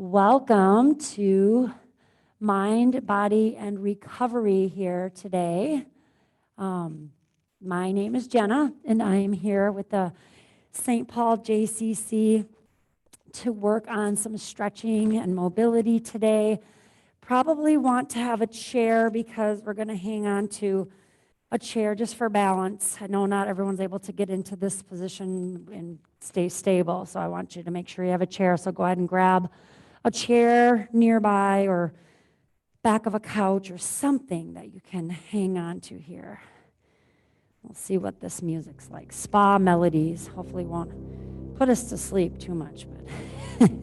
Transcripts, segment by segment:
Welcome to Mind, Body, and Recovery here today. My name is Jena, and I am here with the St. Paul JCC to work on some stretching and mobility today. Probably want to have a chair because we're going to hang on to a chair just for balance. I know not everyone's able to get into this position and stay stable, so I want you to make sure you have a chair. So go ahead and grab a chair nearby or back of a couch or something that you can hang on to here. We'll see what this music's like. Spa melodies hopefully won't put us to sleep too much. But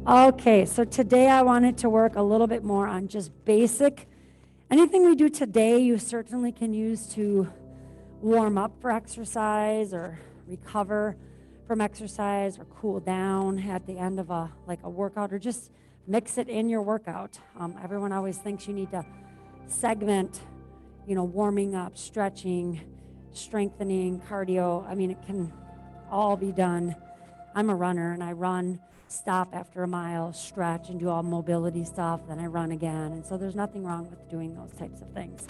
okay, so today I wanted to work a little bit more on just basic. Anything we do today you certainly can use to warm up for exercise or recover from exercise or cool down at the end of a workout, or just mix it in your workout. Everyone always thinks you need to segment, warming up, stretching, strengthening, cardio. I mean, it can all be done. I'm a runner and I run, stop after a mile, stretch and do all mobility stuff, then I run again. And so there's nothing wrong with doing those types of things.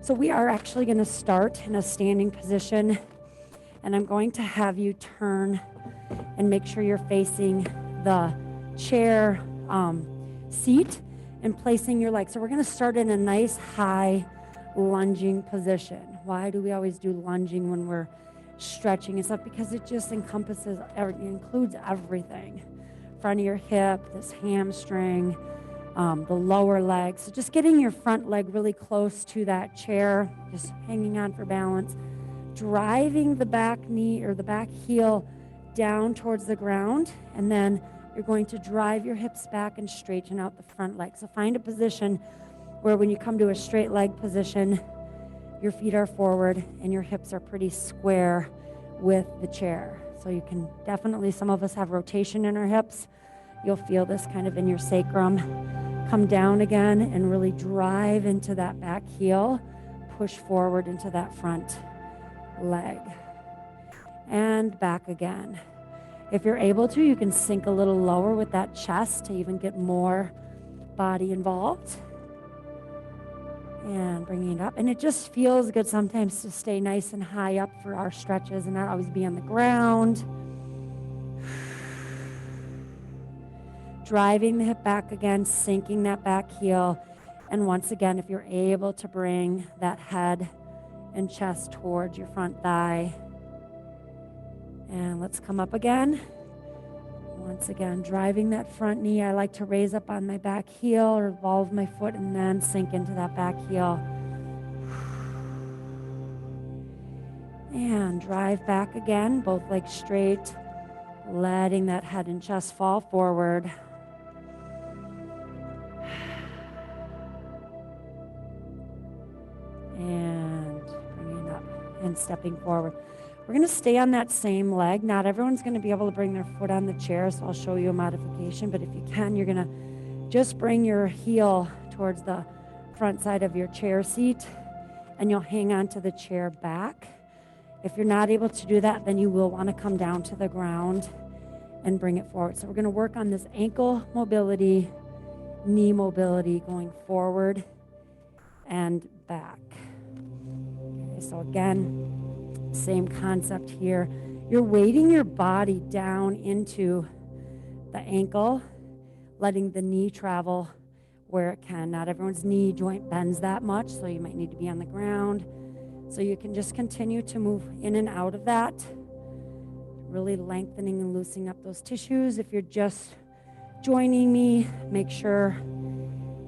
So we are actually going to start in a standing position, and I'm going to have you turn and make sure you're facing the chair seat and placing your legs. So we're going to start in a nice high lunging position. Why do we always do lunging when we're stretching and stuff? Because it just includes everything. Front of your hip, this hamstring, the lower leg. So just getting your front leg really close to that chair, just hanging on for balance, driving the back knee or the back heel down towards the ground, and then you're going to drive your hips back and straighten out the front leg. So find a position where when you come to a straight leg position, your feet are forward and your hips are pretty square with the chair. So you can definitely, some of us have rotation in our hips. You'll feel this kind of in your sacrum. Come down again and really drive into that back heel, push forward into that front leg, and back again. If you're able to, you can sink a little lower with that chest to even get more body involved. And bringing it up. And it just feels good sometimes to stay nice and high up for our stretches and not always be on the ground. Driving the hip back again, sinking that back heel. And once again, if you're able to bring that head and chest towards your front thigh. And let's come up again. Once again, driving that front knee. I like to raise up on my back heel or revolve my foot and then sink into that back heel. And drive back again, both legs straight, letting that head and chest fall forward. And bringing it up and stepping forward. We're going to stay on that same leg. Not everyone's going to be able to bring their foot on the chair, so I'll show you a modification. But if you can, you're going to just bring your heel towards the front side of your chair seat, and you'll hang on to the chair back. If you're not able to do that, then you will want to come down to the ground and bring it forward. So we're going to work on this ankle mobility, knee mobility, going forward and back. Okay, so again, same concept here. You're weighting your body down into the ankle, letting the knee travel where it can. Not everyone's knee joint bends that much, so you might need to be on the ground. So you can just continue to move in and out of that, really lengthening and loosening up those tissues. If you're just joining me, make sure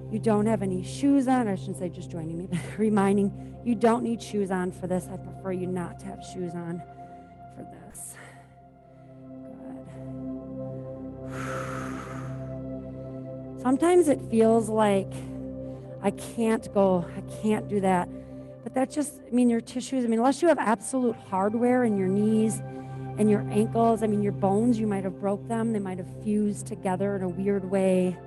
you don't have any shoes on. I shouldn't say just joining me, but reminding you don't need shoes on for this. I prefer you not to have shoes on for this. Good. Sometimes it feels like I can't do that. But that's just, your tissues, unless you have absolute hardware in your knees and your ankles, your bones, you might have broke them. They might have fused together in a weird way.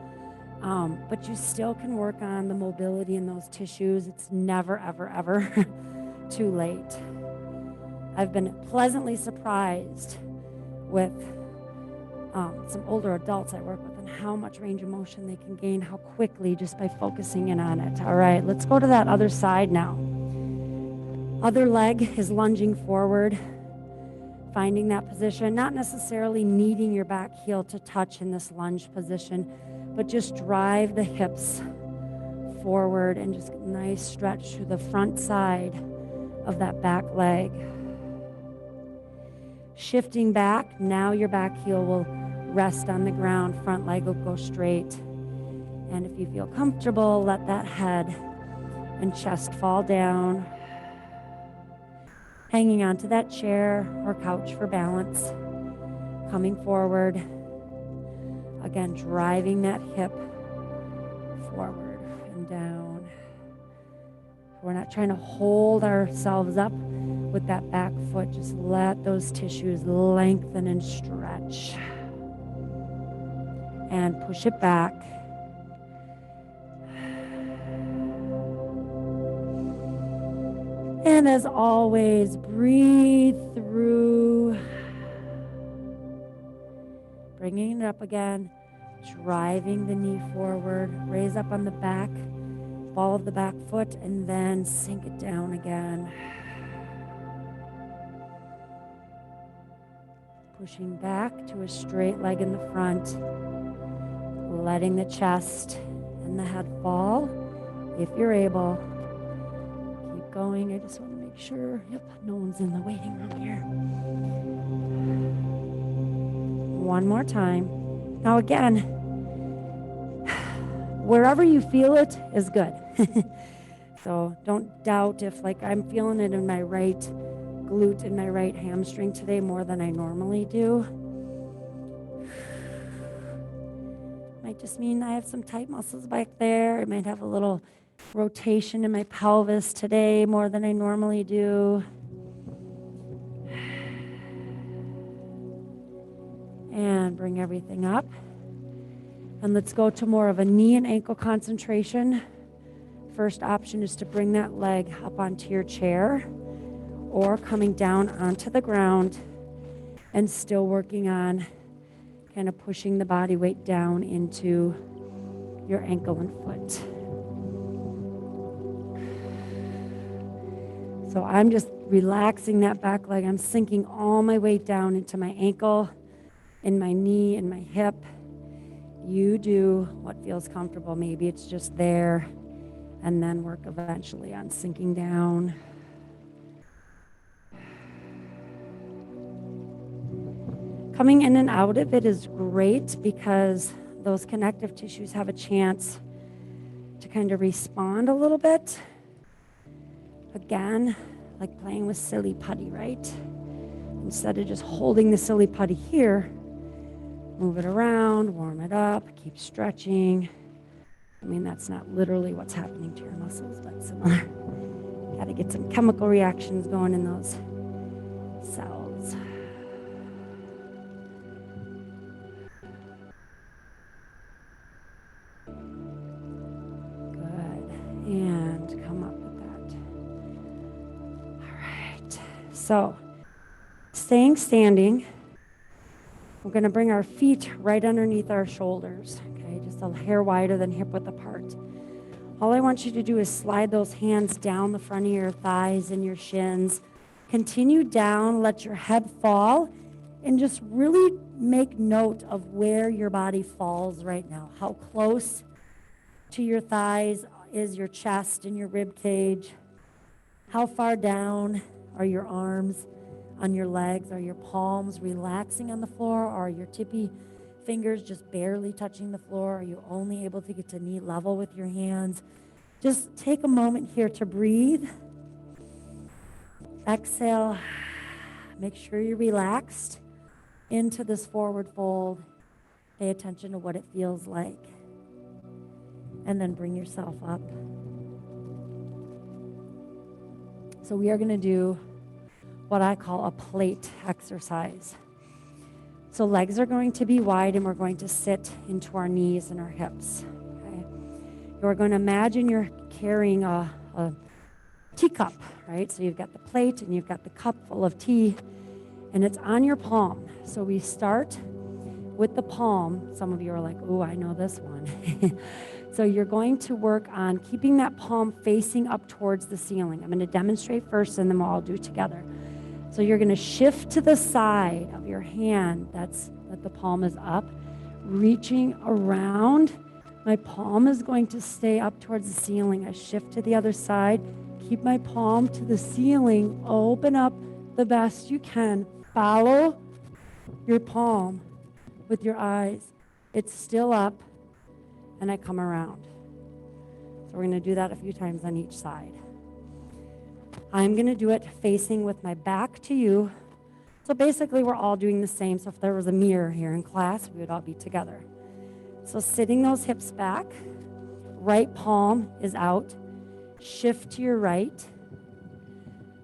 But you still can work on the mobility in those tissues. It's never, ever, ever too late. I've been pleasantly surprised with some older adults I work with and how much range of motion they can gain, how quickly, just by focusing in on it. All right, let's go to that other side now. Other leg is lunging forward, finding that position, not necessarily needing your back heel to touch in this lunge position, but just drive the hips forward and just nice stretch through the front side of that back leg. Shifting back, now your back heel will rest on the ground, front leg will go straight. And if you feel comfortable, let that head and chest fall down, hanging onto that chair or couch for balance, coming forward. Again, driving that hip forward and down. We're not trying to hold ourselves up with that back foot. Just let those tissues lengthen and stretch. And push it back. And as always, breathe through. Bringing it up again. Driving the knee forward. Raise up on the back. Ball of the back foot. And then sink it down again. Pushing back to a straight leg in the front. Letting the chest and the head fall. If you're able. Keep going. I just want to make sure, no one's in the waiting room here. One more time. Now again, wherever you feel it is good. So don't doubt if I'm feeling it in my right glute and my right hamstring today more than I normally do. Might just mean I have some tight muscles back there. I might have a little rotation in my pelvis today more than I normally do. And bring everything up. And let's go to more of a knee and ankle concentration. First option is to bring that leg up onto your chair or coming down onto the ground and still working on kind of pushing the body weight down into your ankle and foot. So I'm just relaxing that back leg. I'm sinking all my weight down into my ankle, in my knee, and my hip. You do what feels comfortable. Maybe it's just there, and then work eventually on sinking down. Coming in and out of it is great because those connective tissues have a chance to kind of respond a little bit. Again, like playing with silly putty, right? Instead of just holding the silly putty here, move it around, warm it up, keep stretching. I mean, that's not literally what's happening to your muscles, but similar. Got to get some chemical reactions going in those cells. Good. And come up with that. All right. So, staying standing. We're going to bring our feet right underneath our shoulders, okay, just a hair wider than hip width apart. All I want you to do is slide those hands down the front of your thighs and your shins. Continue down, let your head fall, and just really make note of where your body falls right now. How close to your thighs is your chest and your rib cage? How far down are your arms on your legs? Are your palms relaxing on the floor, or are your tippy fingers just barely touching the floor? Are you only able to get to knee level with your hands? Just take a moment here to breathe. Exhale. Make sure you're relaxed into this forward fold. Pay attention to what it feels like. And then bring yourself up. So we are going to do what I call a plate exercise. So legs are going to be wide and we're going to sit into our knees and our hips. Okay? You're going to imagine you're carrying a teacup, right? So you've got the plate and you've got the cup full of tea and it's on your palm. So we start with the palm, some of you are like, ooh, I know this one. So you're going to work on keeping that palm facing up towards the ceiling. I'm going to demonstrate first, and then we'll all do it together. So you're going to shift to the side of your hand that the palm is up, reaching around. My palm is going to stay up towards the ceiling. I shift to the other side, keep my palm to the ceiling, open up the best you can. Follow your palm with your eyes. It's still up, and I come around. So we're going to do that a few times on each side. I'm going to do it facing with my back to you. So basically, we're all doing the same. So if there was a mirror here in class, we would all be together. So sitting those hips back, right palm is out. Shift to your right.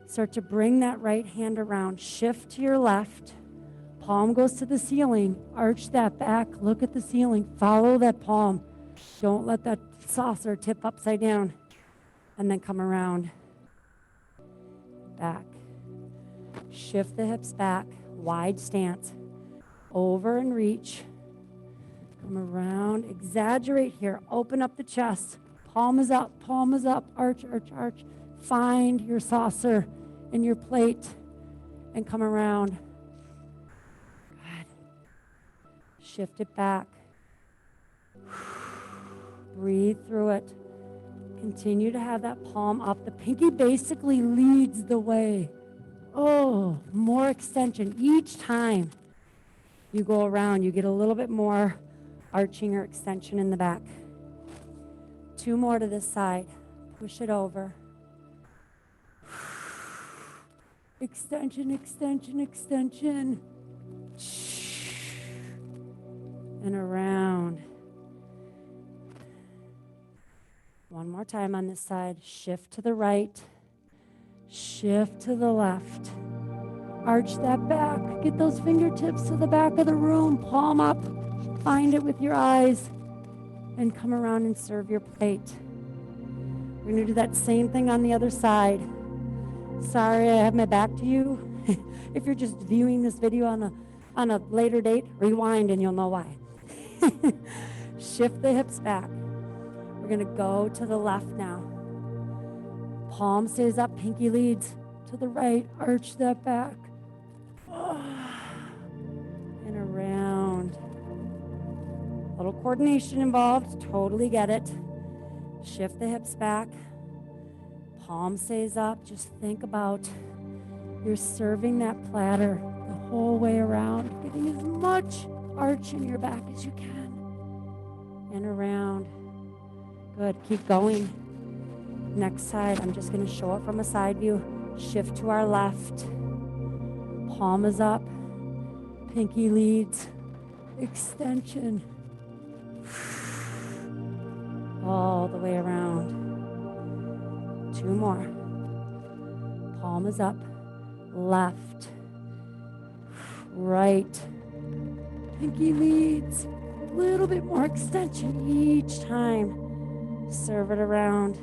Start to bring that right hand around. Shift to your left. Palm goes to the ceiling. Arch that back. Look at the ceiling. Follow that palm. Don't let that saucer tip upside down. And then come around. Back. Shift the hips back. Wide stance. Over and reach. Come around. Exaggerate here. Open up the chest. Palm is up. Palm is up. Arch, arch, arch. Find your saucer and your plate and come around. Good. Shift it back. Breathe through it. Continue to have that palm up. The pinky basically leads the way. Oh, more extension. Each time you go around, you get a little bit more arching or extension in the back. 2 more to this side. Push it over. Extension, extension, extension. And around. One more time on this side. Shift to the right. Shift to the left. Arch that back. Get those fingertips to the back of the room. Palm up. Find it with your eyes. And come around and serve your plate. We're going to do that same thing on the other side. Sorry, I have my back to you. If you're just viewing this video on a later date, rewind and you'll know why. Shift the hips back. We're going to go to the left now. Palm stays up, pinky leads to the right. Arch that back. And around. A little coordination involved. Totally get it. Shift the hips back. Palm stays up. Just think about you're serving that platter the whole way around, getting as much arch in your back as you can. And around. Good. Keep going. Next side, I'm just going to show it from a side view. Shift to our left. Palm is up. Pinky leads. Extension. All the way around. 2 more. Palm is up. Left. Right. Pinky leads. A little bit more extension each time. Serve it around.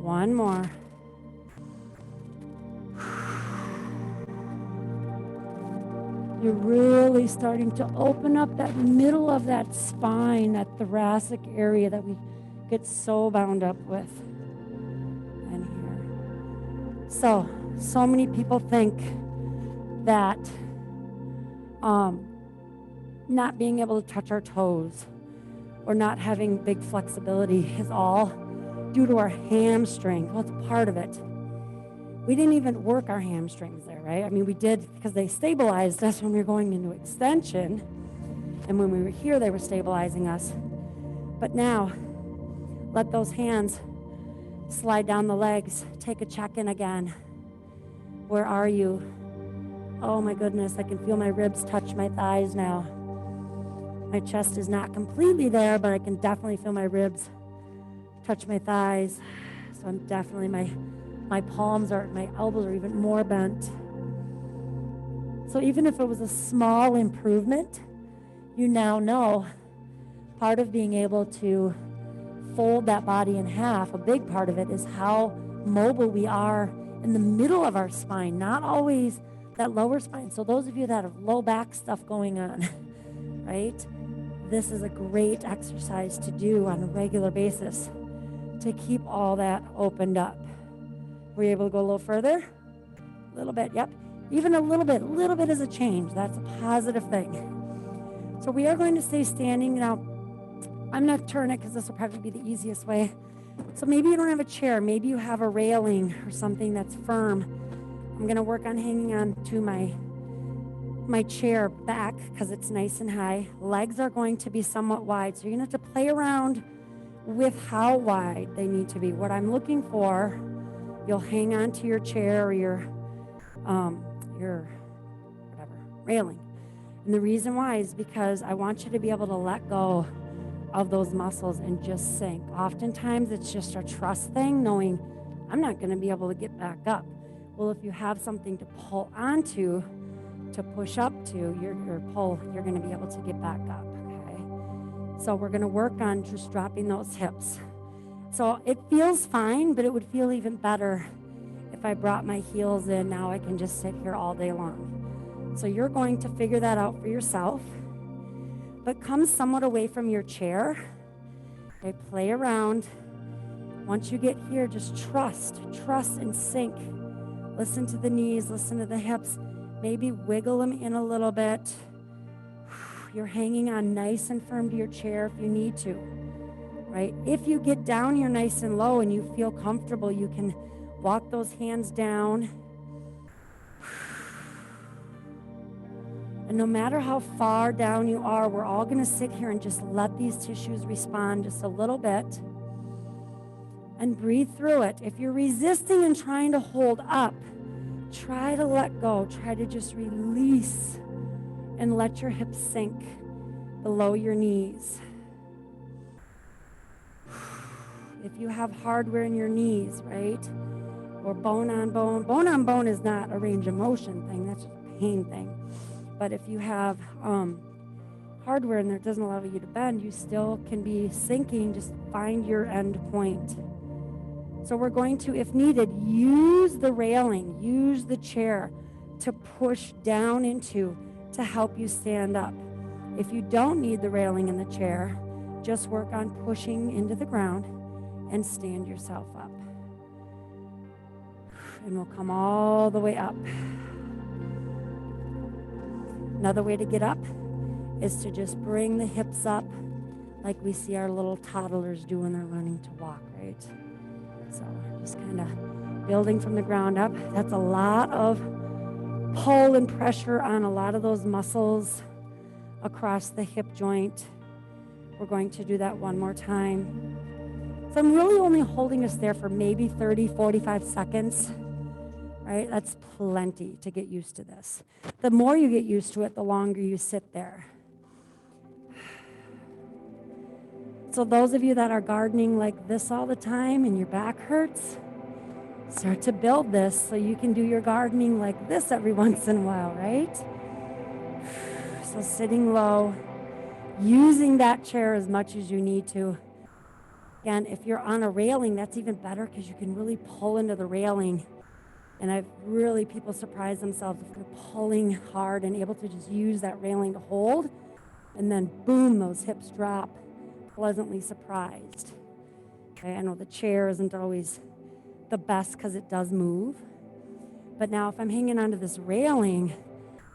1 more. You're really starting to open up that middle of that spine, that thoracic area that we get so bound up with. And here. So many people think that not being able to touch our toes or not having big flexibility is all due to our hamstring. Well, it's part of it. We didn't even work our hamstrings there, right? I mean, we did because they stabilized us when we were going into extension. And when we were here, they were stabilizing us. But now, let those hands slide down the legs. Take a check-in again. Where are you? Oh my goodness, I can feel my ribs touch my thighs now. My chest is not completely there, but I can definitely feel my ribs touch my thighs. So I'm definitely, my palms are, my elbows are even more bent. So even if it was a small improvement, you now know part of being able to fold that body in half, a big part of it is how mobile we are in the middle of our spine, not always that lower spine. So those of you that have low back stuff going on, right? This is a great exercise to do on a regular basis to keep all that opened up. Were you able to go a little further? A little bit, yep. Even a little bit is a change. That's a positive thing. So we are going to stay standing. Now, I'm going to turn it because this will probably be the easiest way. So maybe you don't have a chair. Maybe you have a railing or something that's firm. I'm going to work on hanging on to my chair back because it's nice and high. Legs are going to be somewhat wide. So you're going to have to play around with how wide they need to be. What I'm looking for, you'll hang on to your chair or your whatever, railing. And the reason why is because I want you to be able to let go of those muscles and just sink. Oftentimes it's just a trust thing, knowing I'm not going to be able to get back up. Well, if you have something to pull onto, to push up to, you're going to be able to get back up, okay? So we're going to work on just dropping those hips. So it feels fine, but it would feel even better if I brought my heels in. Now I can just sit here all day long. So you're going to figure that out for yourself, but come somewhat away from your chair. Okay, play around. Once you get here, just trust and sink. Listen to the knees, listen to the hips. Maybe wiggle them in a little bit. You're hanging on nice and firm to your chair if you need to, right? If you get down here nice and low and you feel comfortable, you can walk those hands down. And no matter how far down you are, we're all going to sit here and just let these tissues respond just a little bit and breathe through it. If you're resisting and trying to hold up, try to let go. Try to just release and let your hips sink below your knees. If you have hardware in your knees, right? Or bone on bone is not a range of motion thing, that's just a pain thing. But if you have hardware and it doesn't allow you to bend, you still can be sinking. Just find your end point. So we're going to, if needed, use the railing, use the chair to push down into to help you stand up. If you don't need the railing in the chair, just work on pushing into the ground and stand yourself up. And we'll come all the way up. Another way to get up is to just bring the hips up like we see our little toddlers do when they're learning to walk, right? So just kind of building from the ground up. That's a lot of pull and pressure on a lot of those muscles across the hip joint. We're going to do that one more time. So I'm really only holding us there for maybe 30, 45 seconds, right? That's plenty to get used to this. The more you get used to it, the longer you sit there. So those of you that are gardening like this all the time and your back hurts, start to build this so you can do your gardening like this every once in a while, right? So sitting low, using that chair as much as you need to. Again, if you're on a railing, that's even better because you can really pull into the railing. And people surprise themselves if they're pulling hard and able to just use that railing to hold. And then boom, those hips drop. Pleasantly surprised. Okay, I know the chair isn't always the best because it does move. But now if I'm hanging onto this railing,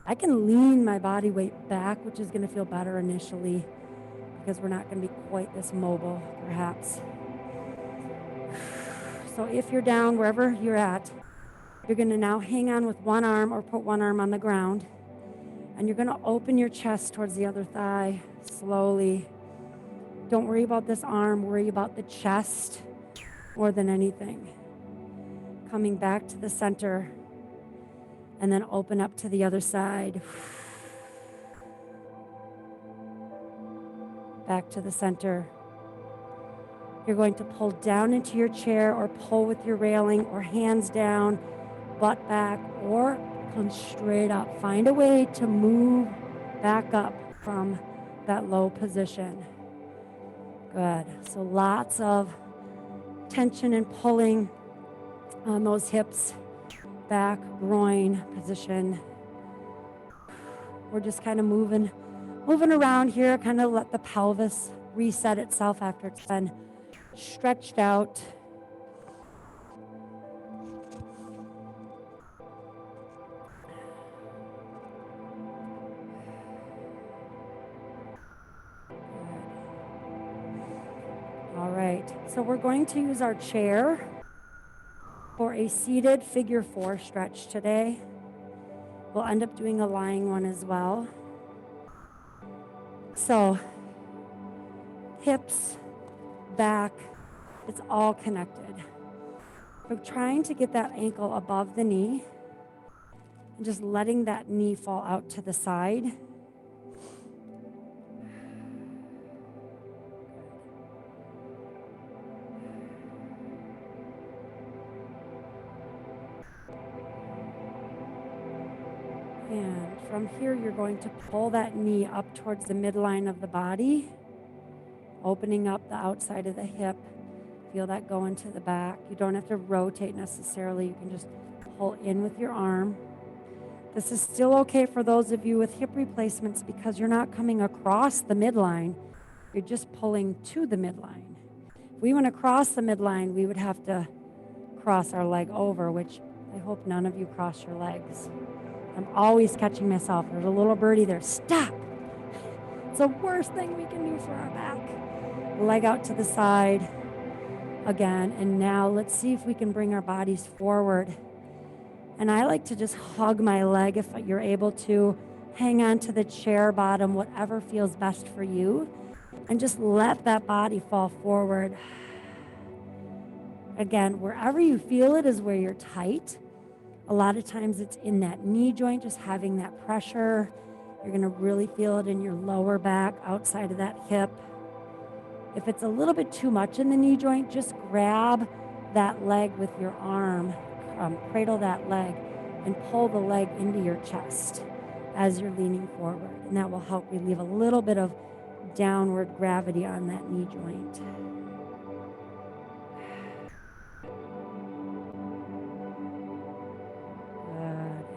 I can lean my body weight back, which is going to feel better initially because we're not going to be quite this mobile, perhaps. So if you're down wherever you're at, you're going to now hang on with one arm or put one arm on the ground. And you're going to open your chest towards the other thigh slowly. Don't worry about this arm. Worry about the chest more than anything. Coming back to the center. And then open up to the other side. Back to the center. You're going to pull down into your chair or pull with your railing or hands down, butt back, or come straight up. Find a way to move back up from that low position. Good. So lots of tension and pulling on those hips, back, groin position. We're just kind of moving Moving around here, kind of let the pelvis reset itself after it's been stretched out. All right, so we're going to use our chair for a seated figure 4 stretch today. We'll end up doing a lying one as well. So hips, back, it's all connected. We're trying to get that ankle above the knee and just letting that knee fall out to the side. And from here, you're going to pull that knee up towards the midline of the body, opening up the outside of the hip. Feel that go into the back. You don't have to rotate necessarily. You can just pull in with your arm. This is still okay for those of you with hip replacements because you're not coming across the midline. You're just pulling to the midline. If we went across the midline, we would have to cross our leg over, which I hope none of you cross your legs. I'm always catching myself. There's a little birdie there. Stop. It's the worst thing we can do for our back. Leg out to the side again. And now let's see if we can bring our bodies forward. And I like to just hug my leg if you're able to. Hang on to the chair bottom, whatever feels best for you. And just let that body fall forward. Again, wherever you feel it is where you're tight. A lot of times it's in that knee joint, just having that pressure. You're going to really feel it in your lower back, outside of that hip. If it's a little bit too much in the knee joint, just grab that leg with your arm, cradle that leg, and pull the leg into your chest as you're leaning forward. And that will help relieve a little bit of downward gravity on that knee joint.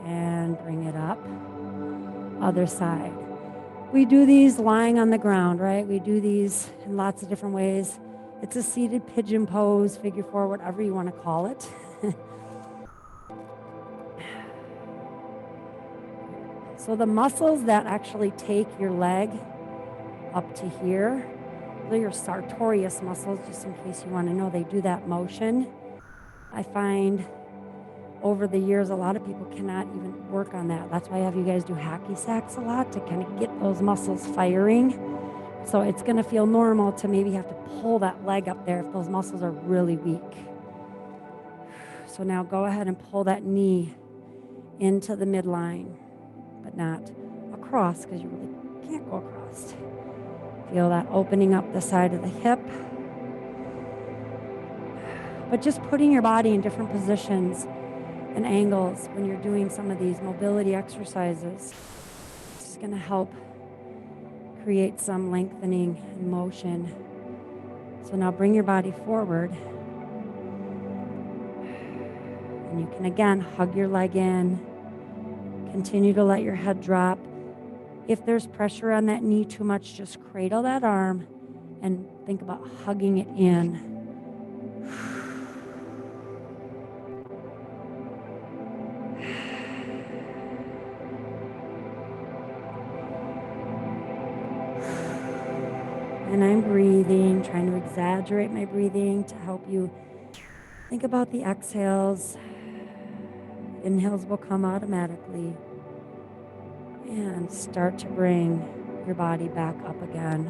And bring it up. Other side. We do these lying on the ground, right? We do these in lots of different ways. It's a seated pigeon pose, figure 4, whatever you want to call it. So the muscles that actually take your leg up to here, they're your sartorius muscles, just in case you want to know, they do that motion. I find over the years, a lot of people cannot even work on that. That's why I have you guys do hacky sacks a lot to kind of get those muscles firing. So it's going to feel normal to maybe have to pull that leg up there if those muscles are really weak. So now go ahead and pull that knee into the midline, but not across because you really can't go across. Feel that opening up the side of the hip. But just putting your body in different positions and angles when you're doing some of these mobility exercises. It's going to help create some lengthening and motion. So now bring your body forward. And you can again hug your leg in. Continue to let your head drop. If there's pressure on that knee too much, just cradle that arm and think about hugging it in. And I'm breathing, trying to exaggerate my breathing to help you think about the exhales. Inhales will come automatically. And start to bring your body back up again.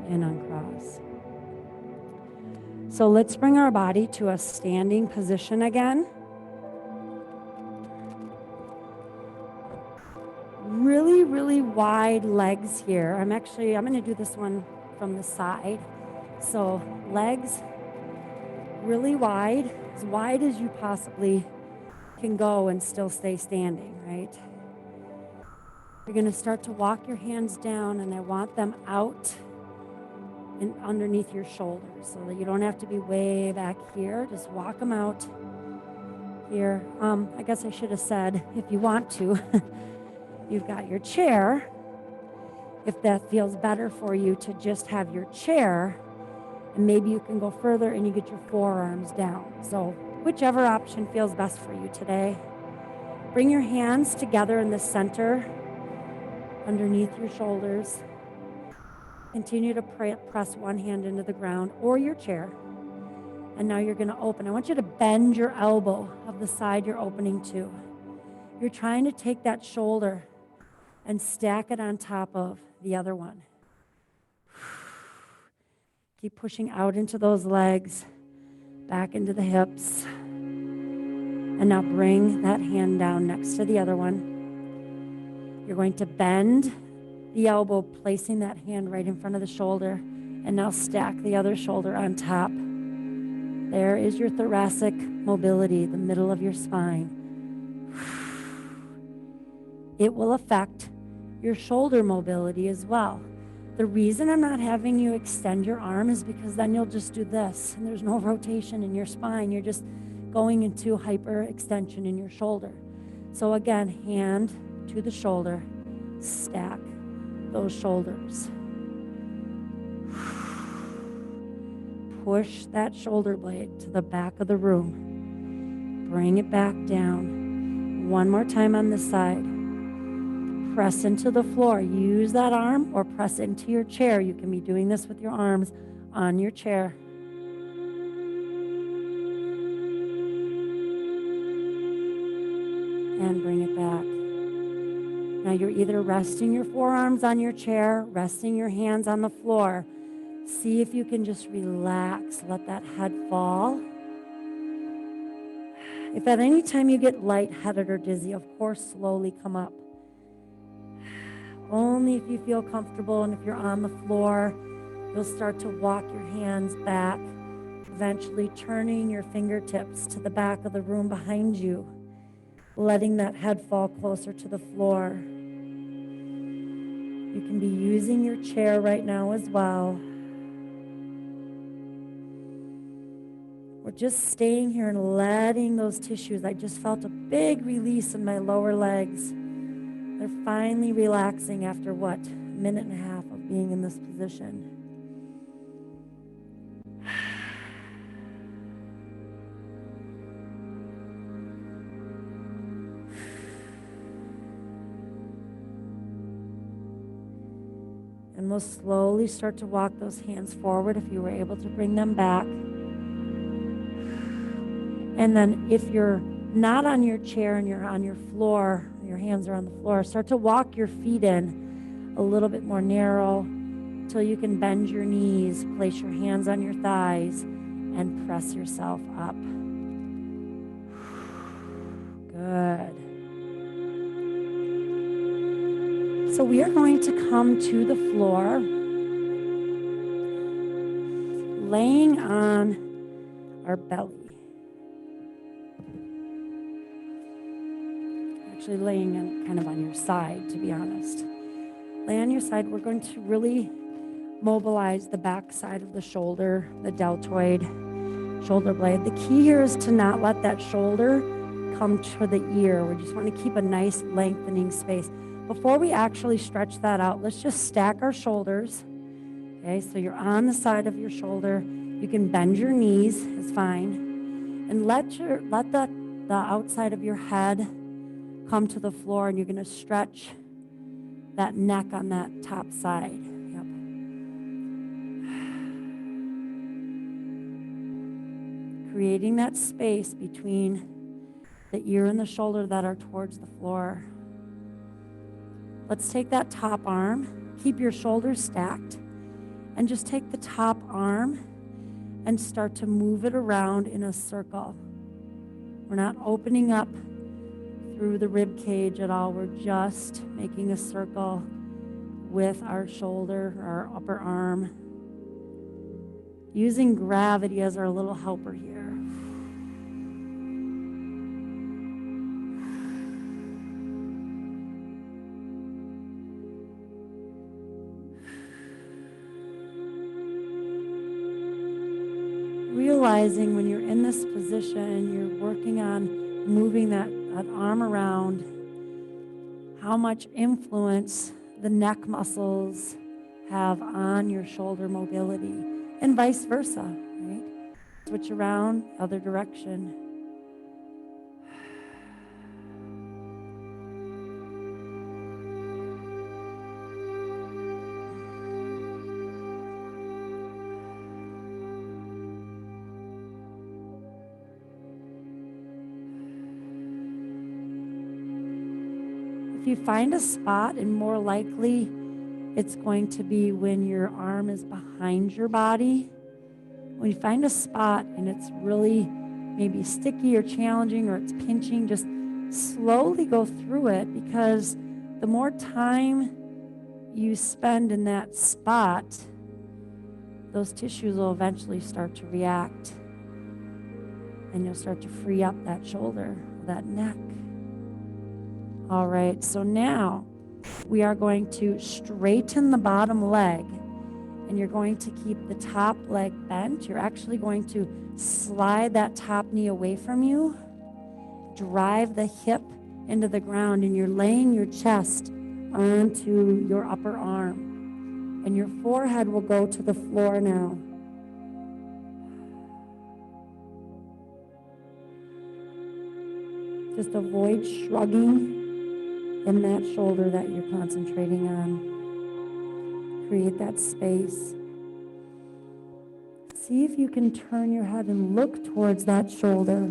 And uncross. So let's bring our body to a standing position again. Really, really wide legs here. I'm going to do this one from the side. So legs really wide as you possibly can go and still stay standing, right? You're going to start to walk your hands down, and I want them out and underneath your shoulders so that you don't have to be way back here. Just walk them out here. I guess I should have said, if you want to, You've got your chair. If that feels better for you to just have your chair, and maybe you can go further and you get your forearms down. So whichever option feels best for you today. Bring your hands together in the center, underneath your shoulders. Continue to press one hand into the ground or your chair. And now you're going to open. I want you to bend your elbow of the side you're opening to. You're trying to take that shoulder and stack it on top of the other one. Keep pushing out into those legs, back into the hips. And now bring that hand down next to the other one. You're going to bend the elbow, placing that hand right in front of the shoulder, and now stack the other shoulder on top. There is your thoracic mobility, the middle of your spine. It will affect your shoulder mobility as well. The reason I'm not having you extend your arm is because then you'll just do this, and there's no rotation in your spine. You're just going into hyperextension in your shoulder. So again, hand to the shoulder, stack those shoulders. Push that shoulder blade to the back of the room. Bring it back down. One more time on this side. Press into the floor. Use that arm or press into your chair. You can be doing this with your arms on your chair. And bring it back. Now you're either resting your forearms on your chair, resting your hands on the floor. See if you can just relax. Let that head fall. If at any time you get lightheaded or dizzy, of course, slowly come up. Only if you feel comfortable, and if you're on the floor, you'll start to walk your hands back, eventually turning your fingertips to the back of the room behind you, letting that head fall closer to the floor. You can be using your chair right now as well. We're just staying here and letting those tissues. I just felt a big release in my lower legs. They're finally relaxing after, what, a minute and a half of being in this position. And we'll slowly start to walk those hands forward if you were able to bring them back. And then if you're not on your chair and you're on your floor, your hands are on the floor, start to walk your feet in a little bit more narrow until you can bend your knees, place your hands on your thighs, and press yourself up. Good. So we are going to come to the floor, laying on our belly. Actually laying kind of on your side, to be honest. Lay on your side. We're going to really mobilize the back side of the shoulder, the deltoid shoulder blade. The key here is to not let that shoulder come to the ear. We just want to keep a nice lengthening space. Before we actually stretch that out, let's just stack our shoulders. Okay, so you're on the side of your shoulder. You can bend your knees, it's fine. And let the outside of your head come to the floor, and you're going to stretch that neck on that top side. Yep. Creating that space between the ear and the shoulder that are towards the floor. Let's take that top arm, keep your shoulders stacked, and just take the top arm and start to move it around in a circle. We're not opening up through the rib cage at all. We're just making a circle with our shoulder, our upper arm, using gravity as our little helper here. Realizing when you're in this position, you're working on moving that arm around, how much influence the neck muscles have on your shoulder mobility, and vice versa, right? Switch around, other direction. If you find a spot, and more likely it's going to be when your arm is behind your body, when you find a spot and it's really maybe sticky or challenging or it's pinching, just slowly go through it, because the more time you spend in that spot, those tissues will eventually start to react, and you'll start to free up that shoulder, that neck. All right, so now we are going to straighten the bottom leg, and you're going to keep the top leg bent. You're actually going to slide that top knee away from you, drive the hip into the ground, and you're laying your chest onto your upper arm, and your forehead will go to the floor now. Just avoid shrugging in that shoulder that you're concentrating on. Create that space. See if you can turn your head and look towards that shoulder.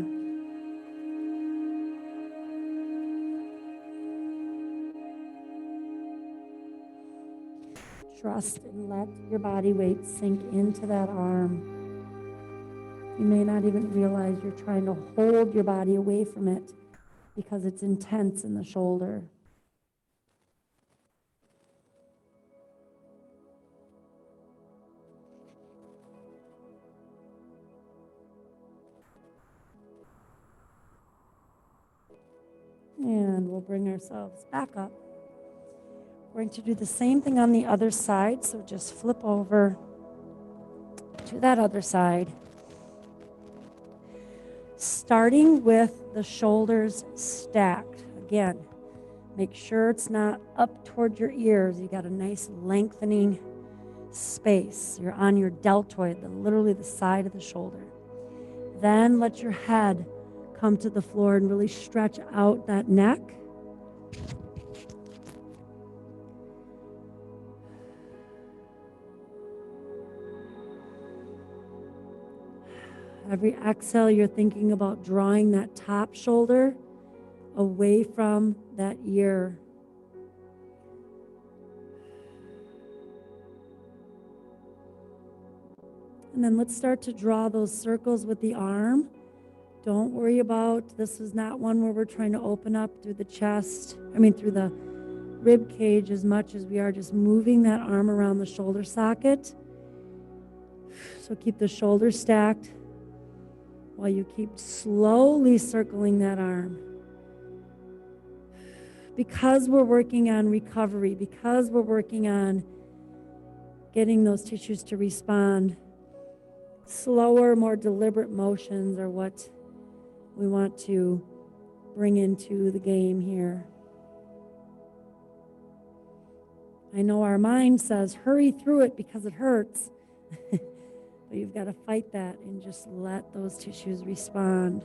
Trust and let your body weight sink into that arm. You may not even realize you're trying to hold your body away from it because it's intense in the shoulder. And we'll bring ourselves back up. We're going to do the same thing on the other side, so just flip over to that other side. Starting with the shoulders stacked. Again, make sure it's not up toward your ears. You got a nice lengthening space. You're on your deltoid, literally the side of the shoulder. Then let your head come to the floor and really stretch out that neck. Every exhale, you're thinking about drawing that top shoulder away from that ear. And then let's start to draw those circles with the arm. Don't worry about, this is not one where we're trying to open up through the chest, through the rib cage as much as we are just moving that arm around the shoulder socket. So keep the shoulders stacked while you keep slowly circling that arm. Because we're working on recovery, because we're working on getting those tissues to respond, slower, more deliberate motions are what we want to bring into the game here. I know our mind says, hurry through it because it hurts. But you've got to fight that and just let those tissues respond.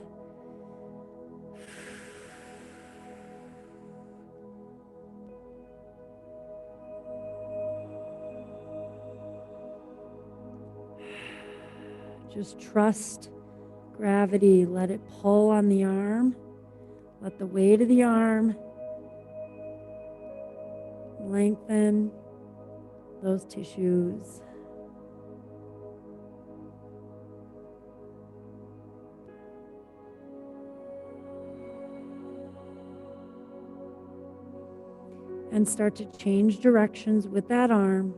Just trust gravity. Let it pull on the arm. Let the weight of the arm lengthen those tissues. And start to change directions with that arm.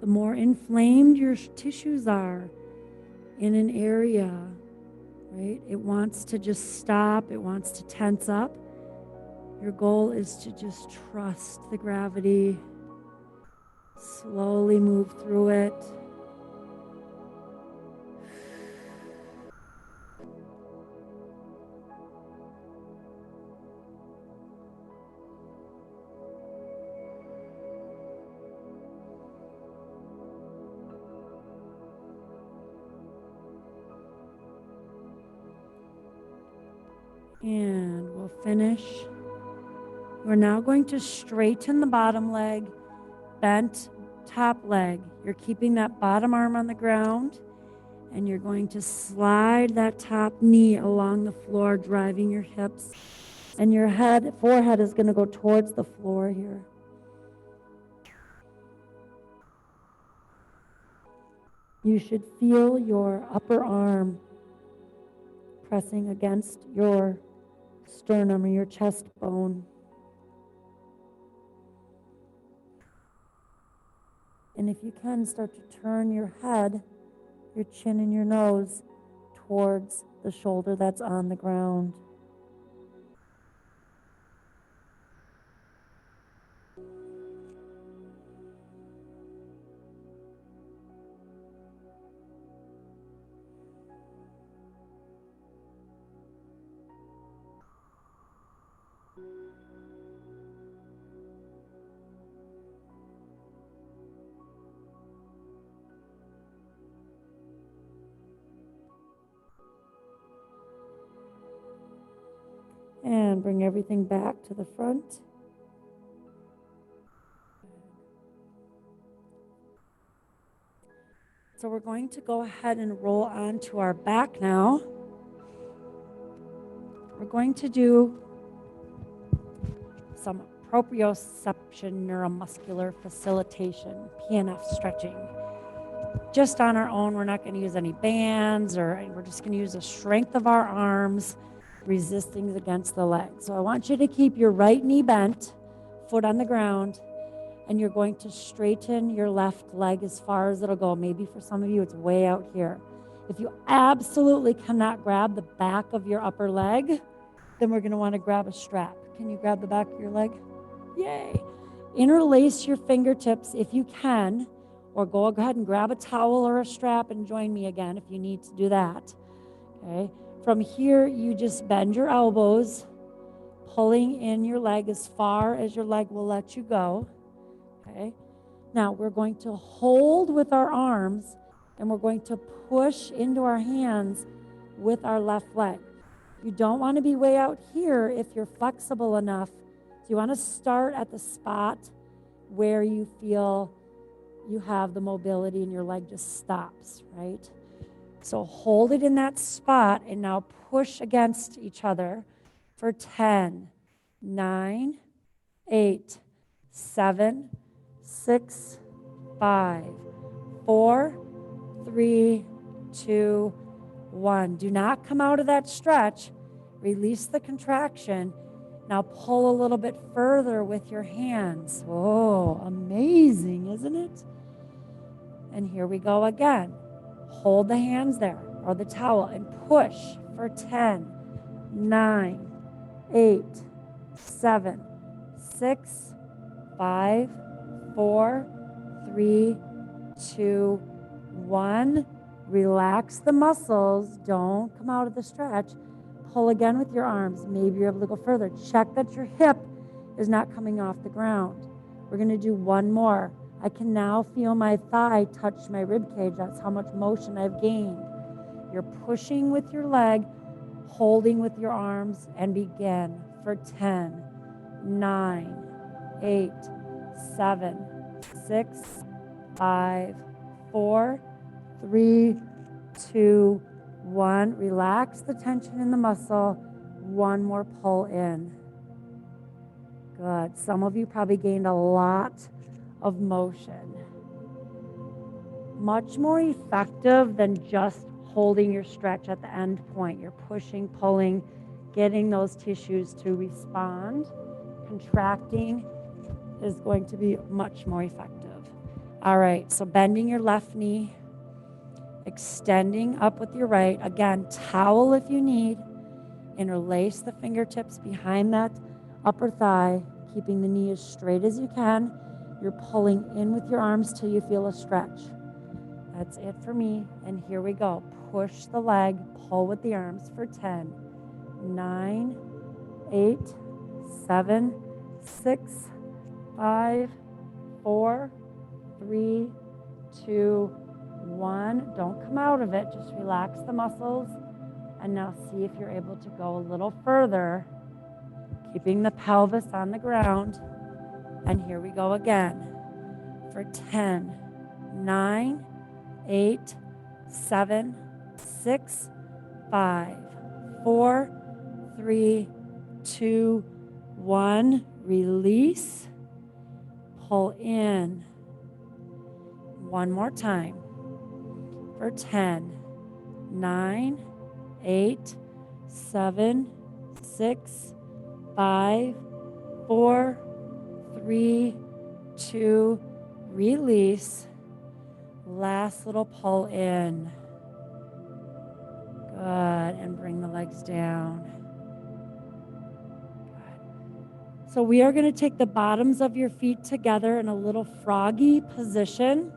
the more inflamed your tissues are in an area, right? It wants to just stop. It wants to tense up. Your goal is to just trust the gravity, slowly move through it. And we'll finish. We're now going to straighten the bottom leg, bent top leg. You're keeping that bottom arm on the ground, and you're going to slide that top knee along the floor, driving your hips. And your forehead is going to go towards the floor here. You should feel your upper arm pressing against your sternum or your chest bone. And if you can, start to turn your head, your chin and your nose towards the shoulder that's on the ground. And bring everything back to the front. So we're going to go ahead and roll onto our back now. We're going to do some proprioception neuromuscular facilitation, Pnf stretching. Just on our own, we're not going to use any bands, or we're just going to use the strength of our arms, resisting against the legs. So I want you to keep your right knee bent, foot on the ground, and you're going to straighten your left leg as far as it'll go. Maybe for some of you, it's way out here. If you absolutely cannot grab the back of your upper leg, then we're going to want to grab a strap. Can you grab the back of your leg? Yay. Interlace your fingertips if you can, or go ahead and grab a towel or a strap and join me again if you need to do that. Okay. From here, you just bend your elbows, pulling in your leg as far as your leg will let you go. Okay. Now we're going to hold with our arms, and we're going to push into our hands with our left leg. You don't want to be way out here if you're flexible enough. So you want to start at the spot where you feel you have the mobility and your leg just stops, right? So hold it in that spot and now push against each other for 10, 9, 8, 7, 6, 5, 4, 3, 2, 1. Do not come out of that stretch. Release the contraction. Now pull a little bit further with your hands. Oh, amazing, isn't it? And here we go again. Hold the hands there or the towel and push for 10, 9, 8, 7, 6, 5, 4, 3, 2, 1. Relax the muscles. Don't come out of the stretch. Pull again with your arms. Maybe you're able to go further. Check that your hip is not coming off the ground. We're going to do one more. I can now feel my thigh touch my rib cage. That's how much motion I've gained. You're pushing with your leg, holding with your arms, and begin for 10, 9, 8, 7, 6, 5, 4, 3, 2, 1. Relax the tension in the muscle. One more pull in. Good. Some of you probably gained a lot of motion. Much more effective than just holding your stretch at the end point. You're pushing, pulling, getting those tissues to respond. Contracting is going to be much more effective. All right, so bending your left knee, extending up with your right. Again, towel if you need. Interlace the fingertips behind that upper thigh, keeping the knee as straight as you can. You're pulling in with your arms till you feel a stretch. That's it for me. And here we go. Push the leg, pull with the arms for 10, 9, 8, 7, 6, 5, 4, 3, 2, 1. Don't come out of it. Just relax the muscles. And now see if you're able to go a little further, keeping the pelvis on the ground. And here we go again for 10, 9, 8, 7, 6, 5, 4, 3, 2, 1. Release. Pull in. One more time for 10, 9, 8, 7, 6, 5, 4, 3, 2, release. Last little pull in. Good, and bring the legs down. Good. So we are going to take the bottoms of your feet together in a little froggy position.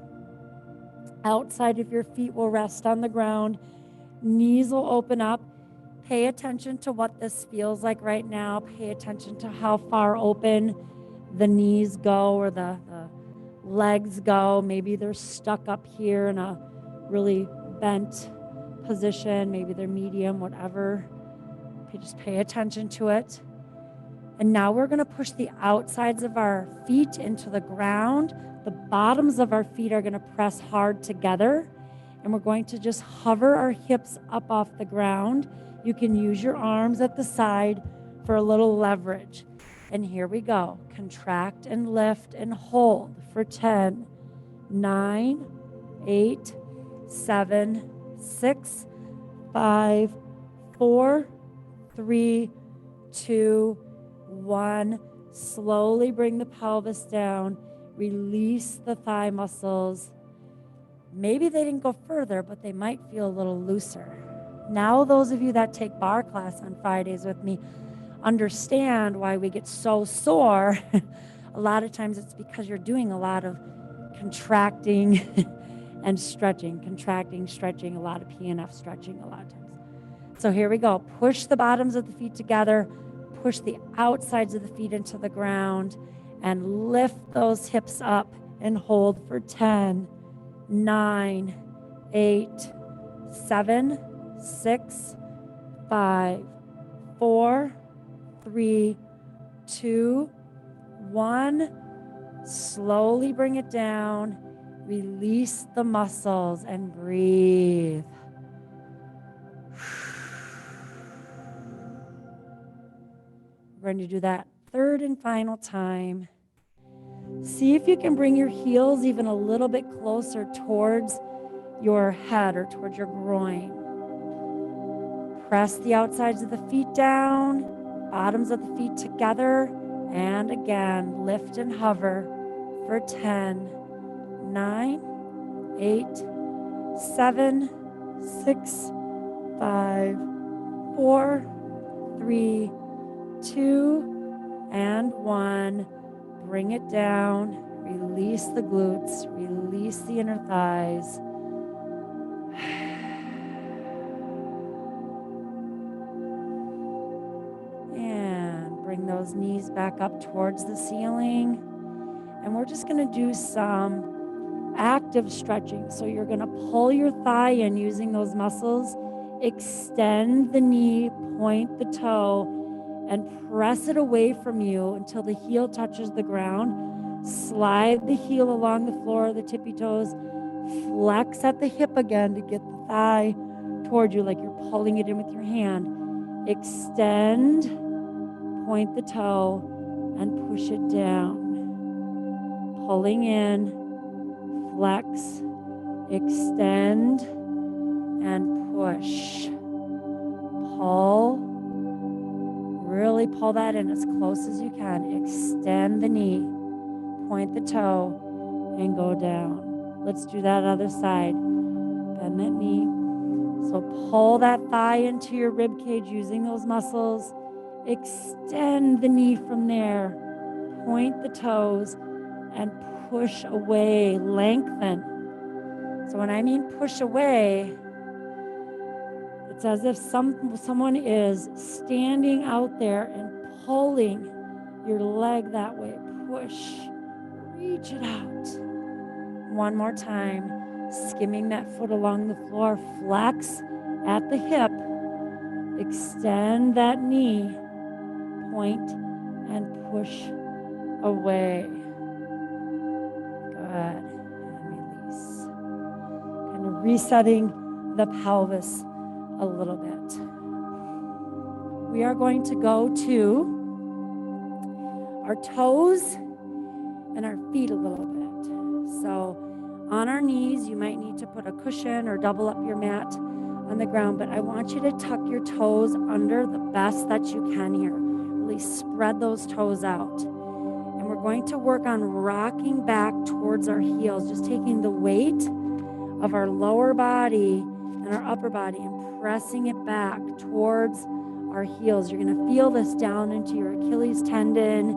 Outside of your feet will rest on the ground. Knees will open up. Pay attention to what this feels like right now. Pay attention to how far open the knees go or the legs go. Maybe they're stuck up here in a really bent position. Maybe they're medium, whatever. Just pay attention to it. And now we're going to push the outsides of our feet into the ground. The bottoms of our feet are going to press hard together. And we're going to just hover our hips up off the ground. You can use your arms at the side for a little leverage. And here we go. Contract and lift and hold for 10, 9, 8, 7, 6, 5, 4, 3, 2, 1. Slowly bring the pelvis down. Release the thigh muscles. Maybe they didn't go further, but they might feel a little looser. Now, those of you that take bar class on Fridays with me understand why we get so sore. A lot of times it's because you're doing a lot of contracting and stretching, contracting, stretching, a lot of Pnf stretching a lot of times. So here we go. Push the bottoms of the feet together, push the outsides of the feet into the ground, and lift those hips up and hold for 10, 9, 8, 7, 6, 5, 4, 3, 2, 1. Slowly bring it down. Release the muscles and breathe. We're going to do that third and final time. See if you can bring your heels even a little bit closer towards your head or towards your groin. Press the outsides of the feet down, bottoms of the feet together, and again, lift and hover for 10, 9, 8, 7, 6, 5, 4, 3, 2, and 1. Bring it down. Release the glutes. Release the inner thighs. And bring those knees back up towards the ceiling. And we're just going to do some active stretching. So you're going to pull your thigh in using those muscles. Extend the knee, point the toe, and press it away from you until the heel touches the ground. Slide the heel along the floor of the tippy toes. Flex at the hip again to get the thigh toward you like you're pulling it in with your hand. Extend, point the toe, and push it down. Pulling in, flex, extend, and push. Pull. Really pull that in as close as you can. Extend the knee, point the toe, and go down. Let's do that other side. Bend that knee. So pull that thigh into your rib cage using those muscles. Extend the knee from there. Point the toes and push away. Lengthen. So when I mean push away, it's as if someone is standing out there and pulling your leg that way. Push. Reach it out. One more time. Skimming that foot along the floor. Flex at the hip. Extend that knee. Point and push away. Good. And release. Kind of resetting the pelvis a little bit. We are going to go to our toes and our feet a little bit. So on our knees, you might need to put a cushion or double up your mat on the ground, but I want you to tuck your toes under the best that you can here. Really spread those toes out. And we're going to work on rocking back towards our heels, just taking the weight of our lower body and our upper body and pressing it back towards our heels. You're going to feel this down into your Achilles tendon,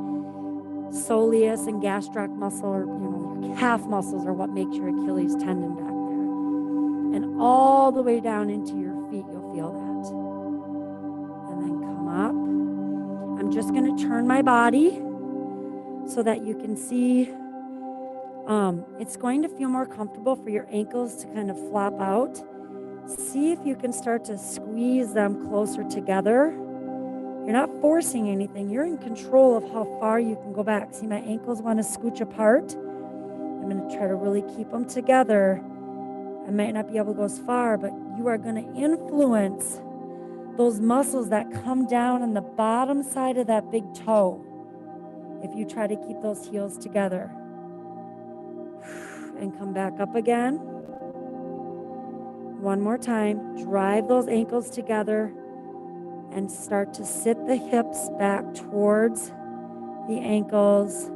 soleus and gastroc muscle, or your calf muscles are what makes your Achilles tendon back there. And all the way down into your feet, you'll feel that. And then come up. I'm just going to turn my body so that you can see. It's going to feel more comfortable for your ankles to kind of flop out. See if you can start to squeeze them closer together. You're not forcing anything. You're in control of how far you can go back. See, my ankles want to scooch apart. I'm going to try to really keep them together. I might not be able to go as far, but you are going to influence those muscles that come down on the bottom side of that big toe if you try to keep those heels together. And come back up again. One more time. Drive those ankles together and start to sit the hips back towards the ankles.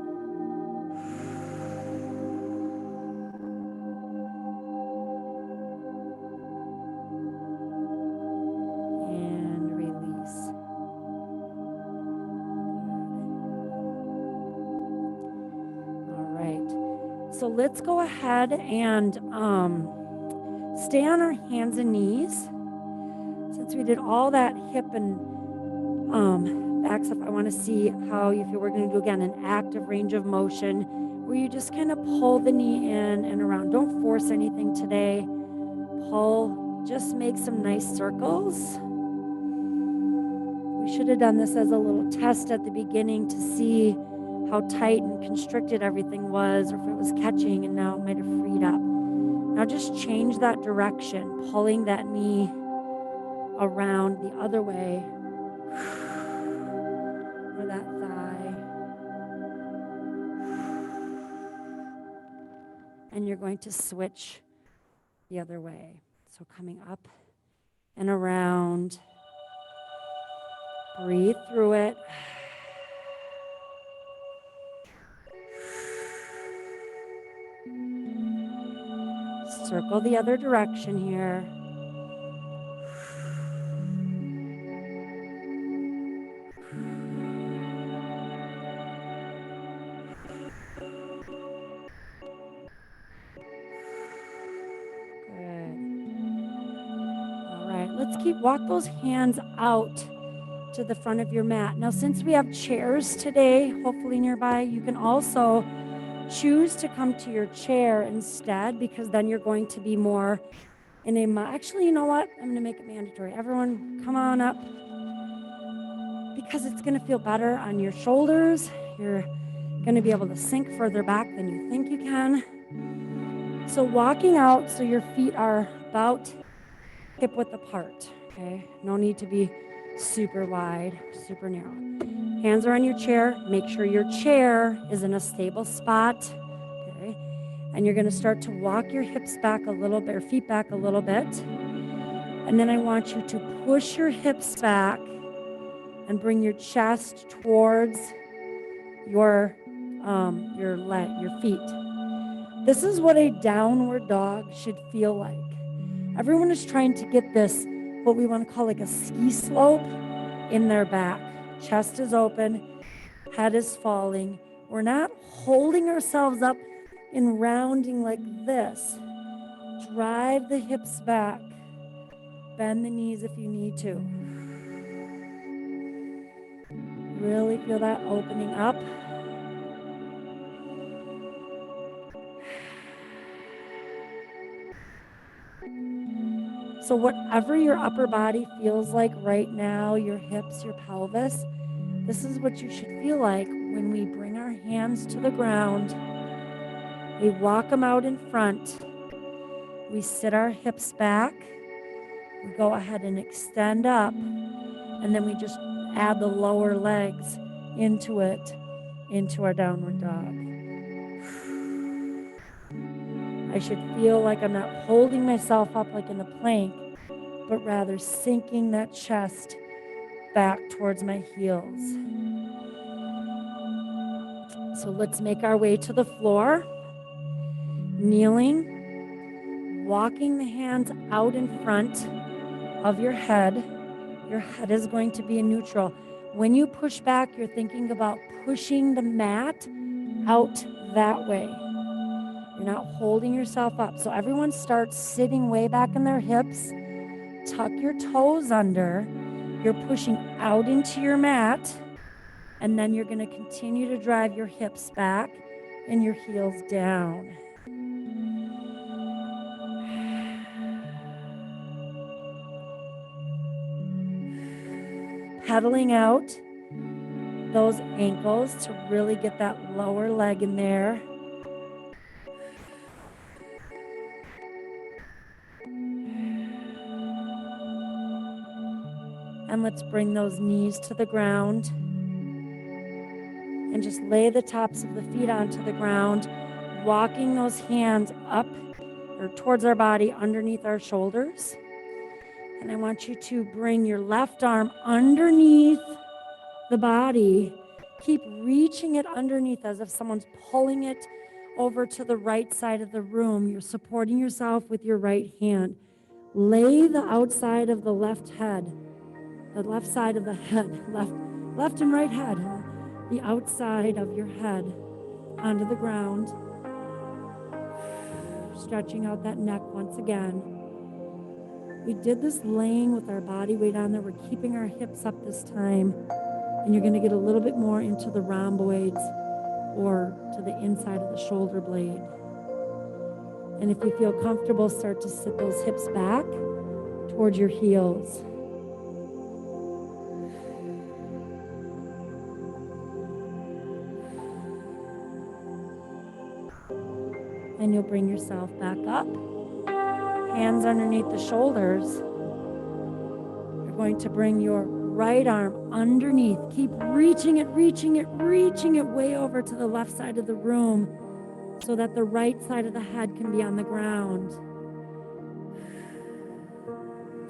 And release. All right. So let's go ahead and stay on our hands and knees. Since we did all that hip and back stuff, I want to see how, if we're going to do again an active range of motion where you just kind of pull the knee in and around. Don't force anything today. Pull, just make some nice circles. We should have done this as a little test at the beginning to see how tight and constricted everything was, or if it was catching, and now it might have freed up. Now just change that direction, pulling that knee around the other way, or that thigh. And you're going to switch the other way. So coming up and around. Breathe through it. Circle the other direction here. Walk those hands out to the front of your mat. Now, since we have chairs today, hopefully nearby, you can also choose to come to your chair instead, because then you're going to be more in a, actually, you know what? I'm going to make it mandatory. Everyone, come on up, because it's going to feel better on your shoulders. You're going to be able to sink further back than you think you can. So walking out so your feet are about hip width apart. Okay, no need to be super wide, super narrow. Hands are on your chair. Make sure your chair is in a stable spot. Okay, and you're going to start to walk your hips back a little bit, or feet back a little bit. And then I want you to push your hips back and bring your chest towards your feet. This is what a downward dog should feel like. Everyone is trying to get this, what we want to call like a ski slope in their back. Chest is open, head is falling. We're not holding ourselves up and rounding like this. Drive the hips back. Bend the knees if you need to. Really feel that opening up. So whatever your upper body feels like right now, your hips, your pelvis, this is what you should feel like when we bring our hands to the ground. We walk them out in front. We sit our hips back. We go ahead and extend up. And then we just add the lower legs into it, into our downward dog. I should feel like I'm not holding myself up like in a plank, but rather sinking that chest back towards my heels. So let's make our way to the floor. Kneeling, walking the hands out in front of your head. Your head is going to be in neutral. When you push back, you're thinking about pushing the mat out that way. You're not holding yourself up. So everyone starts sitting way back in their hips. Tuck your toes under. You're pushing out into your mat. And then you're going to continue to drive your hips back and your heels down. Pedaling out those ankles to really get that lower leg in there. And let's bring those knees to the ground. And just lay the tops of the feet onto the ground, walking those hands up or towards our body underneath our shoulders. And I want you to bring your left arm underneath the body. Keep reaching it underneath as if someone's pulling it over to the right side of the room. You're supporting yourself with your right hand. Lay the outside of the left head, the left side of the head, left and right head, the outside of your head onto the ground. Stretching out that neck once again. We did this laying with our body weight on there. We're keeping our hips up this time. And you're going to get a little bit more into the rhomboids or to the inside of the shoulder blade. And if you feel comfortable, start to sit those hips back towards your heels. And you'll bring yourself back up. Hands underneath the shoulders. You're going to bring your right arm underneath. Keep reaching it way over to the left side of the room so that the right side of the head can be on the ground.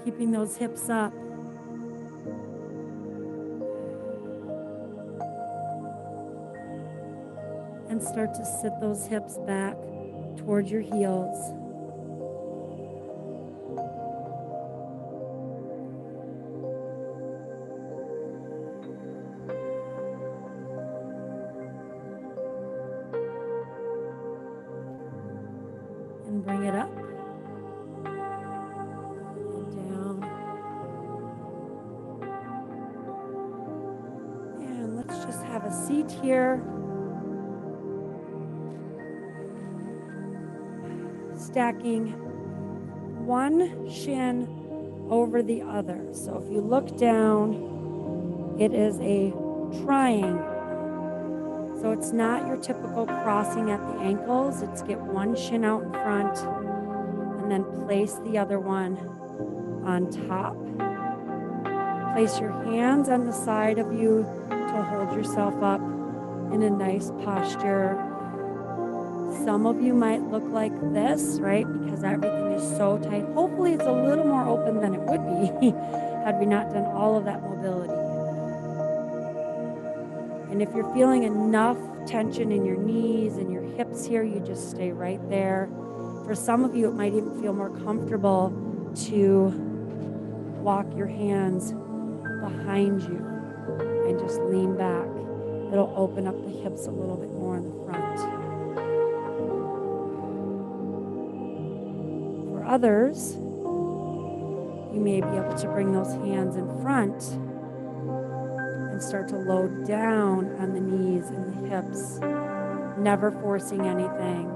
Keeping those hips up. And start to sit those hips back towards your heels. And bring it up and down. And let's just have a seat here. Stacking one shin over the other. So if you look down, it is a triangle. So it's not your typical crossing at the ankles. It's get one shin out in front and then place the other one on top. Place your hands on the side of you to hold yourself up in a nice posture. Some of you might look like this, right? Because everything is so tight. Hopefully it's a little more open than it would be had we not done all of that mobility. And if you're feeling enough tension in your knees and your hips here, you just stay right there. For some of you, it might even feel more comfortable to walk your hands behind you and just lean back. It'll open up the hips a little bit more in the front. For others, you may be able to bring those hands in front and start to load down on the knees and the hips, never forcing anything.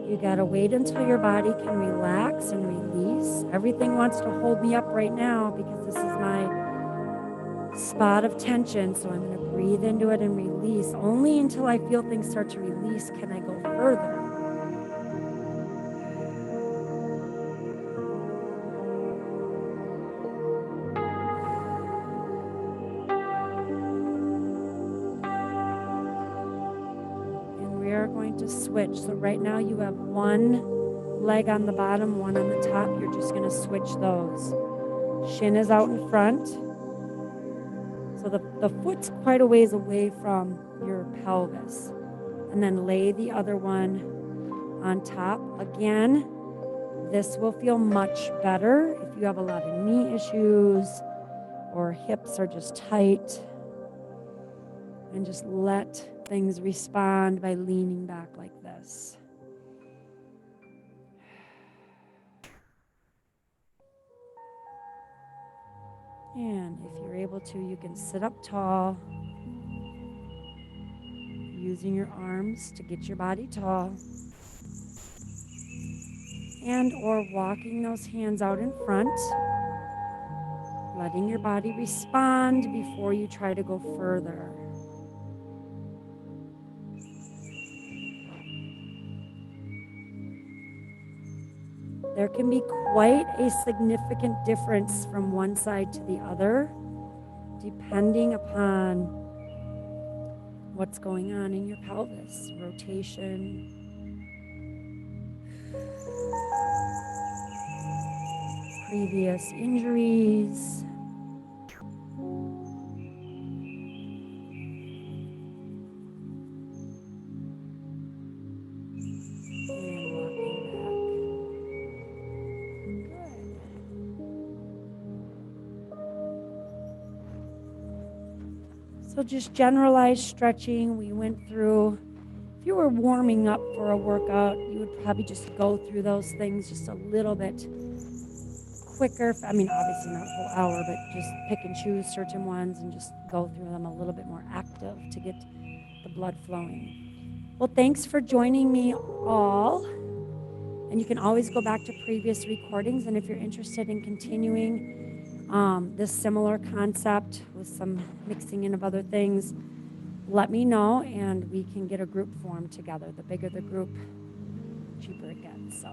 You gotta wait until your body can relax and release. Everything wants to hold me up right now because this is my spot of tension, so I'm gonna breathe into it and release. Only until I feel things start to release can I go further. We are going to switch. So right now you have one leg on the bottom, one on the top. You're just going to switch those. Shin is out in front. So the foot's quite a ways away from your pelvis. And then lay the other one on top. Again, this will feel much better if you have a lot of knee issues or hips are just tight. And just let things respond by leaning back like this. And if you're able to, you can sit up tall, using your arms to get your body tall, and or walking those hands out in front, letting your body respond before you try to go further. There can be quite a significant difference from one side to the other, depending upon what's going on in your pelvis, rotation, previous injuries. So just generalized stretching we went through. If you were warming up for a workout, you would probably just go through those things just a little bit quicker. I mean, obviously not a whole hour, but just pick and choose certain ones and just go through them a little bit more active to get the blood flowing. Well, thanks for joining me all. And you can always go back to previous recordings. And if you're interested in continuing this similar concept with some mixing in of other things, let me know and we can get a group formed together. The bigger the group, cheaper it gets. So